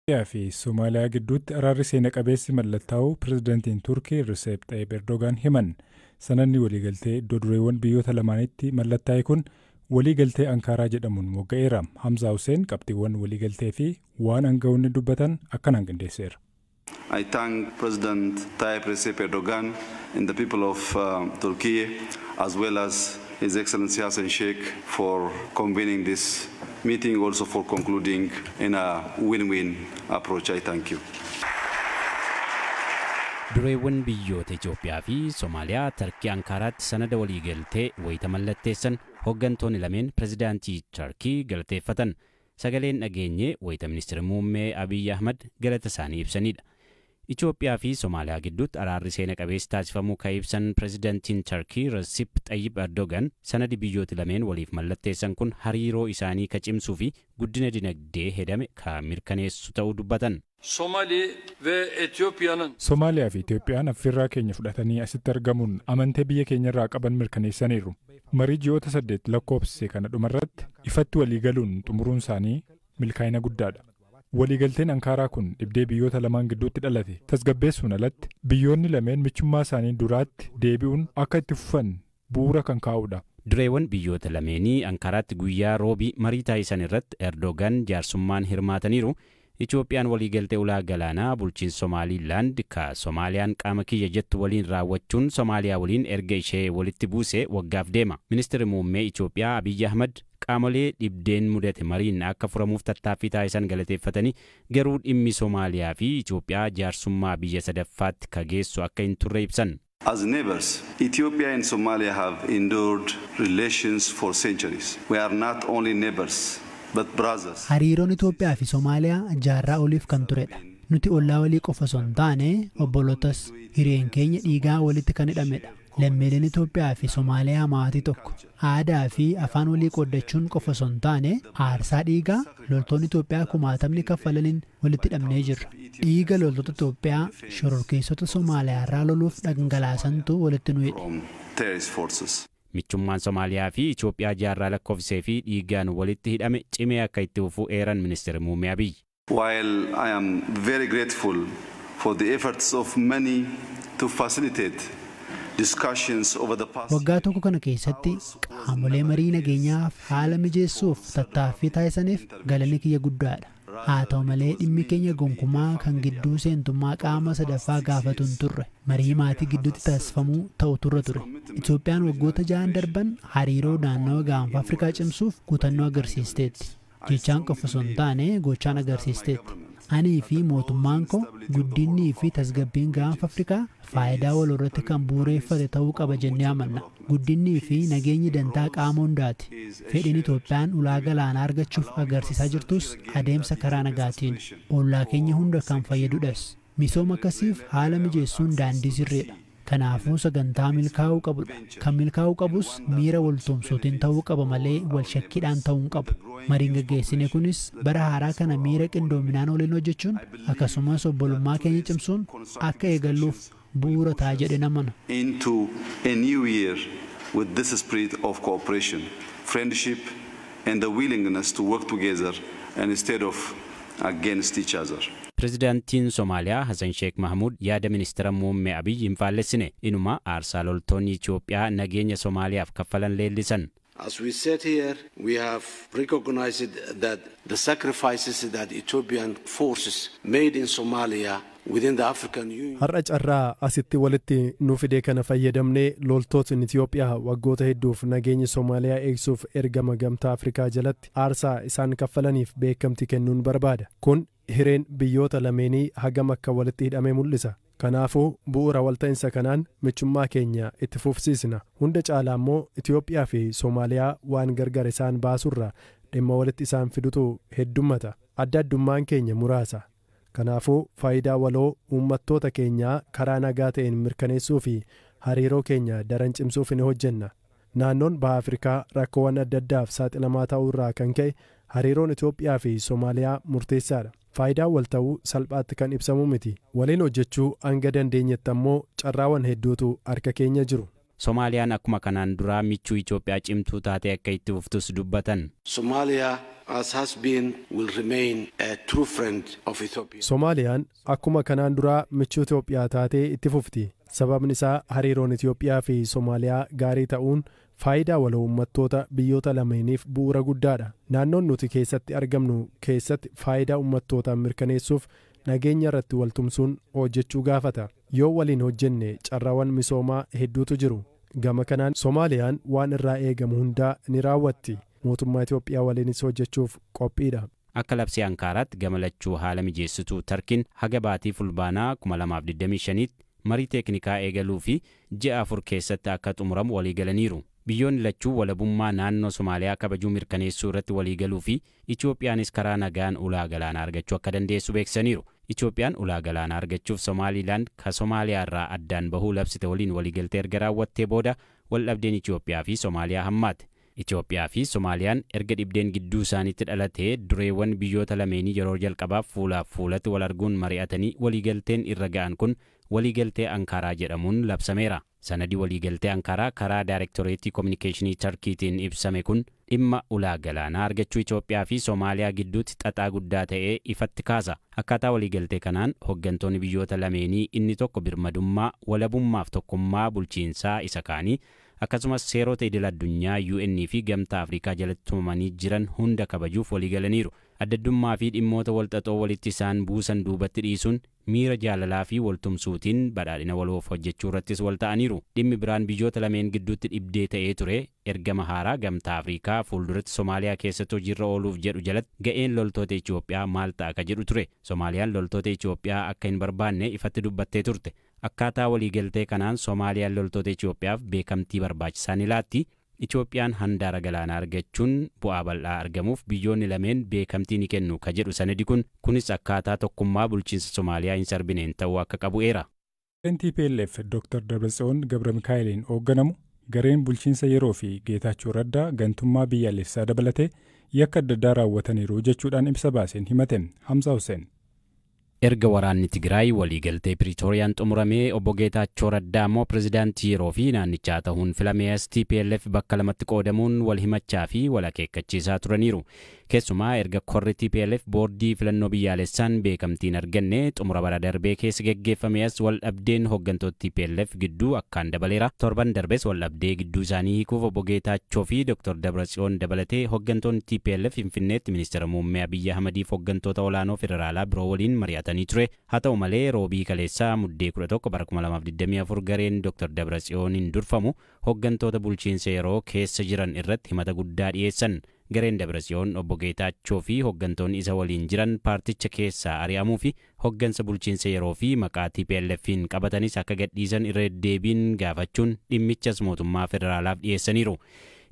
في الصوماليا قدوت أرار سينا قبيس ملتاو بريزيدنتين تركي ريسيب طيب إردوغان همن سنني ولي قلتي دودريون بيوت لمانيتي ملتا يكون ولي قلتي أنكارا جدامون موغا حمزة حسين قبطيوان ولي قلتي في وان أنقون دوبتان أكنان قنديسير. I thank President Tayyip Recep Erdogan and the people of Turkey, as well as His Excellency Hassan Sheikh, for convening this meeting, also for concluding in a win-win approach. I thank you. Dureewwan biyyoota Itoophiyaa fi Soomaaliyaa Tarkii Ankaaraatti sanada walii galtee wayita mallatteessan hooggantoonni lameen pirezidaantii Tarkii galateeffatan. Sagaleen dhageenye wayita ministeera muummee Abiy Ahmad galata isaanii ibsanidha. Itoophiyaa fi Soomaaliyaa gidduutti araarri seena qabeessa taasifamuu kan ibsan pirezidaantiin Tarkii Recep Tayyip Erdogan sanadi biyyooti lameen waliif mallatteessan kun hariiroo isaanii ka cimsuu fi guddina dinagdee hedame ka mirkaneessu ta'uu dubbatan. Soomaaliyaa fi Itoophiyaan affirraa keenya fudhatanii asitti argamuun amantee biyya keenyarraa qaban mirkaneessaniiru. Marii ji'oota 8 lakkoofsise kana dhumarratti ifatti walii galuun xumuruun isaanii milkaa'ina guddaadha. Waliigalteen Ankaaraa kun dhibdee biyyoota lamaan gidduutti dhalate tasgabbeessuun alatti biyyoonni lameen michummaa isaanii duraatti deebi'uun akka itti fufan bu'uura kan kaa'udha. Dureewwan biyyoota lameenii Ankaaraatti guyyaa roobii marii taasisan irratti Erdogan jaarsummaan hirmaataniiru. Itoophiyaan waliigaltee ulaa galaanaa bulchiinsa Somaaliilaand ka Soomaaliyaan qaama kiyya jettu waliin raawwachuun Soomaaliyaa waliin erga ishee walitti buusee waggaaf deema. Ministeerri muummee Itoophiyaa Abiy Ahmad qaamolee dhibdeen mudate mariin akka furamuuf tattaaffii taasisan galateeffatanii garuu dhimmi Soomaaliyaa fi Itoophiyaa jaarsummaa biyya sadaffaatti ka geessu akka hin turre ibsan. As neighbors, Ethiopia and Somalia have endured relations for centuries. We are not only neighbors. Hariiroon Itoophiyaa fi Soomaaliyaa jaarraa oliif kan turedha. Nuti ollaa walii qofa osoo hin taane obbolotas hiriyeen keenya dhiigaa walitti kan hidhamedha. Lammiileen Itoophiyaa fi Soomaaliyaa maatii tokko. Aadaa fi afaan walii qooddachuun qofa osoo hin taane aarsaa dhiigaa loltoonni Itoophiyaa kumaatamni kaffalaniin walitti hidhamnee jirra. Dhiiga loltoota Itoophiyaa shororkeessota Soomaaliyaa irraa loluuf dhangalaasantu walitti nu hidhe. Michummaan Soomaaliyaa fi Itoophiyaa jaarraa lakkoofsee fi dhiigaan walitti hidhame cimee akka itti fufuu eeran ministeera muummee Abiy. While I am very grateful for the efforts of many to facilitate discussions over the past. Waggaa tokko kana keessatti qaamolee marii nageenyaaf haala mijeessuuf tattaaffii taasisaniif galanni kiyya guddaadha. Haa ta'u malee dhimmi keenya gonkumaa kan gidduu seentummaa qaama sadaffaa gaafatu hin turre. Marii maatii gidduutti taasifamuu ta'u turre ture. Itoophiyaan waggoota 6 darban hariiroo naannoo gaanfa Afrikaa cimsuuf kutannoo agarsiisteetti. Jechaan qofa osoo hin taane gochaan agarsiisteetti. Anii fi mootummaan koo guddinnii fi tasgabbiin gaanfa Afrikaa faayidaa wal irratti kan bu'uureffate ta'uu qaba jennee amanna. Guddinnii fi nageenyi dantaa qaama hundaati. Fedhiin Itoophiyaan ulaa galaanaa argachuuf agarsiisaa jirtus adeemsa karaa nagaatiin ollaa keenya hunda kan fayyadudhas. Misooma akkasiif haala mijeessuun daandii sirreedha. Kanaafuu sagantaa milkaa'uu qabudha. Kan milkaa'uu qabus miira waltumsuutiin ta'uu qaba malee wal shakkiidhaan ta'uu hin qabu. Mariin gaggeessine kunis bara haaraa kana miira qindoominaan waliin hojjechuun akkasumas obbolummaa keenya cimsuun akka eegalluuf bu'uura ta'a jedhe namana. Into a new year with this spirit of cooperation, friendship and the willingness to work together instead of against each other. Pirezidaantiin Soomaaliyaa Hassan Sheikh Mahmud yaada ministeera muummee Abiy hin faallessine inuma aarsaa loltoonni Itoophiyaa nageenya Soomaaliyaaf kaffalan leellisan. As we said here, we have recognized that the sacrifices that Ethiopian forces made in Somalia within the African Union. Har'a carraa asitti walitti nu fide kana fayyadamnee loltootni Itoophiyaa waggoota hedduuf nageenya Soomaaliyaa eegsuuf ergama gamtaa Afrikaa jalatti aarsaa isaan kaffalaniif beekamtii kennuun barbaada. Kun hireen biyyoota lameenii hagam akka walitti hidhame mul'isa. Kanaafuu bu'uura walta'iinsa kanaan michummaa keenya itti fufsiisna. Hunda caalaa immoo Itoophiyaa fi Soomaaliyaa waan gargar isaan baasurra dhimma walitti isaan fidutu heddummata. Adda addummaan keenya muraasa. Kanaafuu faayidaa waloo uummattoota keenyaa karaa nagaa ta'een mirkaneessuu fi hariiroo keenya daran cimsuuf ni hojjenna. Naannoon baha Afrikaa rakkoowwan adda addaaf saaxilamaa ta'uu irraa kan ka'e hariiroon Itoophiyaa fi Soomaaliyaa murteessaadha. Faayidaan wal ta'uu salphaatti kan ibsamu miti. Waliin hojjechuu hanga dandeenyetti ammoo carraawwan hedduutu harka keenya jiru. Somaaliyaan akkuma kanaan duraa michuu Itoophiyaa cimtuu taatee akka itti fuftus dubbatan. Somalia, as has been, will remain a true friend of Ethiopia. Somaaliyaan akkuma kanaan duraa michuu Itoophiyaa taatee itti fufti. Sababni isaa hariiroon Itoophiyaa fi Somaaliyaa gaarii ta'uun faayidaa waloo uummattoota biyyoota lameeniif bu'uura guddaadha. Naannoon nuti keessatti argamnu keessatti faayidaa uummattootaa mirkaneessuuf nageenya irratti waltumsuun hojjechuu gaafata. Yoo waliin hojjenne carraawwan misoomaa hedduutu jiru. Gama kanaan Somaaliyaan waan irraa eegamu hundaa ni raawwatti. Mootummaa Itoophiyaa waliinis hojjechuuf qophiidha. Akka labsii Ankaaraatti gamalachuu haala mijeessituu Tarkiin haga baatii fulbaanaa 2025 marii teeknikaa eegaluu fi ji'a 4 keessatti akka xumuramu walii galaniiru. Biyyoonni lachuu walabummaa naannoo Somaaliyaa kabajuu mirkaneessuu irratti walii galuu fi Itoophiyaanis karaa nagaan ulaa galaanaa argachuu akka dandeessu beeksisaniiru. Itoophiyaan ulaa galaanaa argachuuf Somaaliilaand ka Somaaliyaa irraa addaan bahuu labsite waliin waliigaltee erga raawwattee booda waldhabdeen Itoophiyaa fi Somaaliyaa hammaate. Itoophiyaa fi Somaaliyaan erga dhibdeen gidduu isaaniitti dhalatee dureewwan biyyoota lameenii yeroo jalqabaaf fuulaaf fuulatti wal arguun mari'atanii waliigalteen irra ga'an kun waliigaltee Ankaaraa jedhamuun labsameera. Sanadii waliigaltee Ankaaraa karaa Daayirektoreetii Kominikeeshinii Tarkiitiin ibsame kun dhimma ulaa galaanaa argachuu Itoophiyaa fi Somaaliyaa gidduutti xaxaa guddaa ta'ee ifatti kaasa. Akkaataa waliigaltee kanaan hooggantoonni biyyoota lameenii inni tokko birmadummaa, walabummaaf tokkummaa bulchiinsaa isa kaanii akkasumas seerota idil addunyaa UN fi Gamtaa Afrikaa jalatti tumamanii jiran hunda kabajuuf waliigalaniiru. Addaddummaa fi dhimmoota walxaxoo walitti isaan buusan duubatti dhiisuun miira jaalalaa fi waltumsuutiin badhaadhina waloof hojjechuu irrattis wal ta'aniiru. Dhimmi biraan biyyoota lameen gidduutti dhibdee ta'ee ture ergama haaraa Gamtaa Afrikaa fuulduratti Somaaliyaa keessatti hojiirra ooluuf jedhu jalatti ga'een loltoota Itoophiyaa maal ta'a akka jedhu ture. Somaaliyaan loltoota Itoophiyaa akka hin barbaanne ifatti dubbattee turte. Akkaataa waliigaltee kanaan Somaaliyaan loltoota Itoophiyaaf beekamtii barbaachisaa ni laatti. Itoophiyaan handaara galaanaa argachuun bu'aa bal'aa argamuuf biyyoonni lameen beekamtii ni kennu ka jedhu sanadi kunis akkaataa tokkummaa bulchiinsa Somaaliyaa hin sarbineen ta'uu akka qabu'eera. TPLF Dr. Dabratsiyoon Gabra Mikaa'eliin hoogganamu gareen bulchiinsa yeroo fi Geetaachoo Raddaa gantummaa biyyaalessaa dabalatee yakka adda addaa raawwataniiru jechuudhaan ibsa baaseen himate. Hamza Hussein. Erga waraanni Tigraay waliigaltee Pretooriyaan xumuramee obbo Geetaachoo Raddaa immoo pirezidaantii yeroo fi naannichaa ta'uun filamees TPLF bakka lamatti qoodamuun wal himachaa fi wal akeekkachiisaa turaniiru. Keessumaa erga korri TPLF boordii filannoo biyyaalessaan beekamtiin arganne xumura bara darbee keessa geggeeffamees wal dhabdeen hooggantoota TPLF gidduu akkaan dabaleera. Torban darbees wal dhabdee gidduu isaanii hiikuuf obbo Geetaachoo fi Dr. Dabratsiyoon dabalatee hooggantoonni TPLF Finfinneetti ministeera muummee Abiyyi Ahmadiif hooggantoota olaanoo federaalaa biroo waliin mari'atanii ture. Haa ta'u malee roobii kaleessaa muddee 11 bara 2024 gareen Dr. Dabratsiyooniin durfamu hooggantoota bulchiinsa yeroo keessa jiran irratti himata guddaa dhiyeessan. Gareen Dabratsiyoon obbo Geetaachoo fi hooggantoonni isa waliin jiran paarticha keessaa ari'amuu fi hooggansa bulchiinsa yeroo fi maqaa TPLF'n qabatanis akka gadhiisan irra deebiin gaafachuun dhimmichas mootummaa federaalaaf dhiyeessaniiru.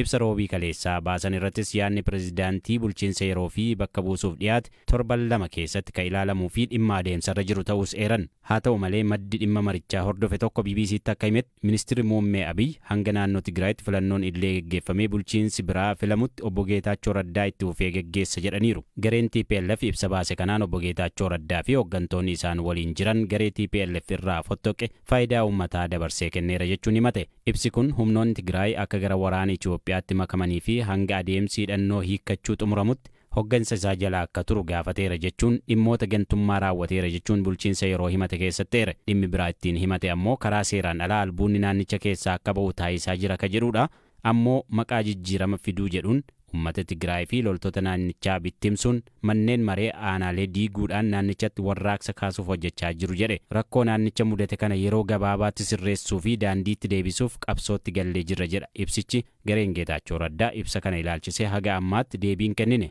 Ibsa roobii kaleessaa baasan irrattis yaadni pirezidaantii bulchiinsa yeroo fi bakka buusuuf dhiyaate torban lama keessatti ka ilaalamuu fi dhimma adeemsarra jiru ta'us eeran. Haa ta'u malee maddi dhimma marichaa hordofe tokko BBC'tti akka himetti ministeerri muummee Abiyyi hanga naannoo Tigraayitti filannoon illee geggeeffamee bulchiinsi biraa filamutti obbo Geetaachoo Raddaa itti fufee geggeessa jedhaniiru. Gareen TPLF ibsa baase kanaan obbo Geetaachoo Raddaa fi hooggantoonni isaan waliin jiran garee TPLF irraa fottoqe faayidaa uummataa dabarsee kenneera jechuun himate. Ibsi kun humnoonni Tigraay akka gara waraana Itoophiyaatti makamanii fi hanga adeemsi hidhannoo hiikkachuu xumuramutti hooggansa isaa jala akka turu gaafateera jechuun dhimmoota gantummaa raawwateera jechuun bulchiinsa yeroo himate keessatteera. Dhimmi biraa ittiin himate ammoo karaa seeraan alaa albuunni naannicha keessaa akka ba'u taasisaa jira ka jedhudha. Ammoo maqaa jijjiirama fiduu jedhuun uummata Tigraay fi loltoota naannichaa bittimsuun manneen maree aanaalee diiguudhaan naannichatti warraaqsa kaasuuf hojjechaa jiru jedhe. Rakkoo naannicha mudate kana yeroo gabaabaatti sirreessuu fi daandiitti deebisuuf qabsootti gallee jirra jedha ibsichi. Gareen Geetaachoo Raddaa ibsa kana ilaalchisee haga ammaatti deebiin kennine.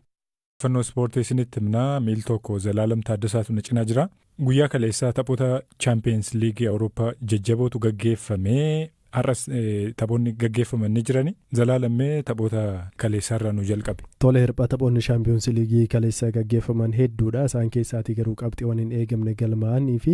Fannoo ispoortii isinitti himnaa miil tokko Zalaalam Taaddasaatu na cinaa jira. Guyyaa kaleessaa taphoota Champions League Awurooppaa jajjabootu gaggeeffamee har'as taphoonni gaggeeffaman ni jirani. Zalaalammee taphoota kaleessaarraa nu jalqabe. Tole hirphaa taphoonni Champions League kaleessaa gaggeeffaman hedduudha. Isaan keessaatii garuu qabxiiwwan hin eegamne galmaa'anii fi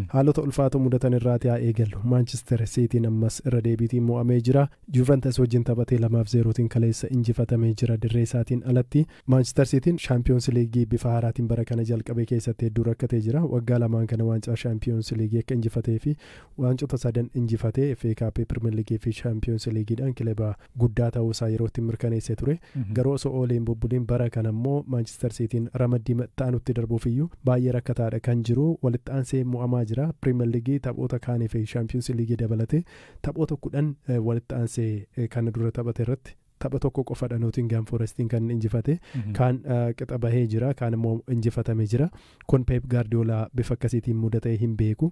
haalota ulfaatoo mudatan irraati haa eegallu. Manchester Cityin ammas irra deebiitiin mo'amee jira. Juventus wajjin taphatee 2-0tiin kaleessa injifatamee jira dirree isaatiin alatti. Manchester Cityin Champions League bifa haaraatiin bara kana jalqabe keessatti hedduu rakkatee jira. Waggaa lamaan kana waancaa Champions League akka injifatee fi waancota 3 injifatee FA Cup darbee Premier League fi Champions Leagueedhaan kilaba guddaa ta'uusaa yeroo itti mirkaneessee ture. Garuu osoo ooleen bubbuliin bara kana immoo Manchester Cityin ramaddii ta'anutti darbuuf iyyuu baay'ee rakkataadha kan jiru. Walitti aansee mo'amaa jira. Premier League taphoota kaanii fi Champions League dabalate taphoota 10 walitti aansee kana dura taphate irratti tapha tokko qofadha Nottingham Forestiin kan injifate kan qixa bahee jira kan immoo injifatame jira. Kun Pep Guardiola bifa akkasiitiin mudatee hin beeku.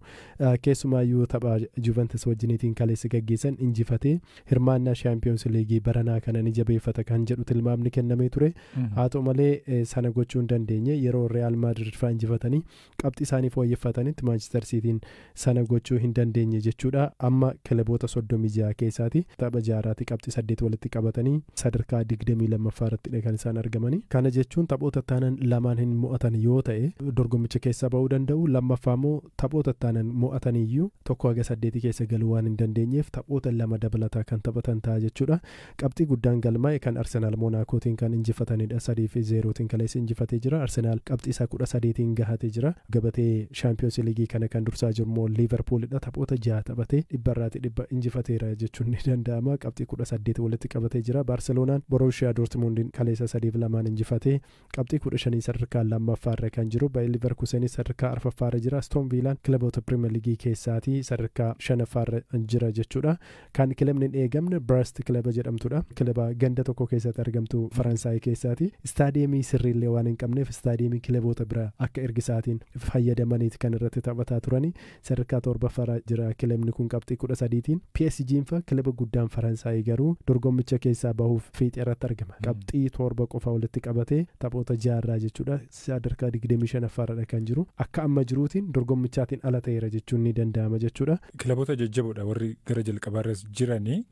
Keessumaayyuu tapha Juventus wajjiniitiin kaleessa gaggeessan injifatee hirmaannaa Champions League baranaa kana ni jabeeffata kan jedhu tilmaamni kennamee ture. Haa ta'u malee sana gochuu hin dandeenye yeroo Real Madrid fa'aa injifatanii qabxii isaanii fooyyeffatanitti Manchester Cityin sana gochuu hin dandeenye jechuudha. Amma kilaboota 36 keessaati tapha jaaraatti qabxii 8 walitti qabatanii sadarkaa 22 irratti kan isaan argamanii. Kana jechuun taphoota taanan lamaan hin mo'atan yoo ta'e dorgommicha keessa ba'uu danda'u. Lammaffaa immoo taphoota taanan mo'ataniyyuu 1-8 keessa galuu waan hin dandeenyeef taphoota 2 dabalataa kan taphatan ta'a jechuudha. Qabxii guddaan galmaa'e kan Arsenaal Monaakootiin kan injifatanidha. 3-0tiin kaleessa injifatee jira. Arsenaal qabxii isaa 13tiin gahatee jira. Gabatee Champions League kana kan dursaa jiru immoo Liverpoolidha. Taphoota 6 taphatee 100 injifateera jechuun ni danda'ama. Qabxii 18 walitti qabatee jira. Barcelonaan Borussia Dortmundin kaleessa 3-2 injifatee qabxii 15 sadarkaa lammaffaarra kan jiru. Bayer Leverkusen sadarkaa 4ffaarra jira. Aston Villaan kilaboota Premier League keessaatii sadarkaa 5ffaarra jira jechuudha. Kan kilabni hin eegamne Brest kilaba jedhamtudha. Kilaba ganda tokko keessatti argamtu Faransaay keessaati. Istaadiyeemii sirriillee waan hin qabneef istaadiyeemii kilaboota bira akka ergisaatiin fayyadamaniiti kan irratti taphataa turani. Sadarkaa 7ffaarra jira kilabni kun qabxii 13tiin. PSG'n fa kilaba guddaan Faransaay garuu dorgommicha keessaa bahuuf fiixee irratti argama. Qabxii 7 qofa walitti qabatee taphoota 6 jechuudha. Sadarkaa 25ffaarra kan jiru. Akka amma jiruutiin dorgommichaatiin ala ta'eera jechuun ni danda'ama jechuudha. Kilaboota jajjaboodha warri gara jalqabaarras jiranii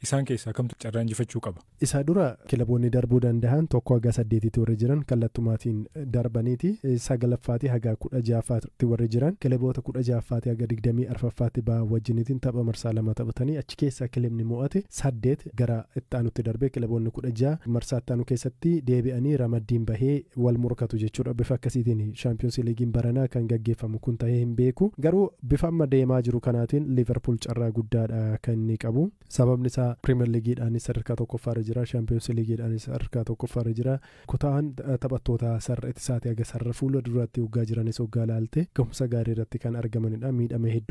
isaan keessaa kamtu carraa injifachuu qaba? Isa dura kilaboonni darbuu danda'an 1-8 warri jiran kallattumaatiin darbaniiti. 9ffaatti haga 16ffaatti warri jiran kilaboota 16ffaatti haga 24ffaatti ba'aa wajjiniitiin tapha marsaa 2 taphatanii achi keessaa kilabni mo'ate 8 gara itti aanutti darbee kilaboonni 16 marsaa itti aanu keessatti deebi'anii ramaddiin bahee wal morkatu jechuudha. Bifa akkasiitiin Champions Leaguein baranaa kan gaggeeffamu kun ta'ee hin beeku. Garuu bifa amma deemaa jiru kanaatiin Liverpool carraa guddaadha kan inni qabu. Sababni isaa Premier Leagueidhaan sadarkaa 1ffaarra jira. Champions Leagueidhaan sadarkaa 1ffaarra jira. Kutaan taphattoota sarara ittisaatii haga sarara fuula duraatti hoggaa jiranis hoggaa laalte gahumsa gaarii irratti kan argamanidha. Miidhama hedduu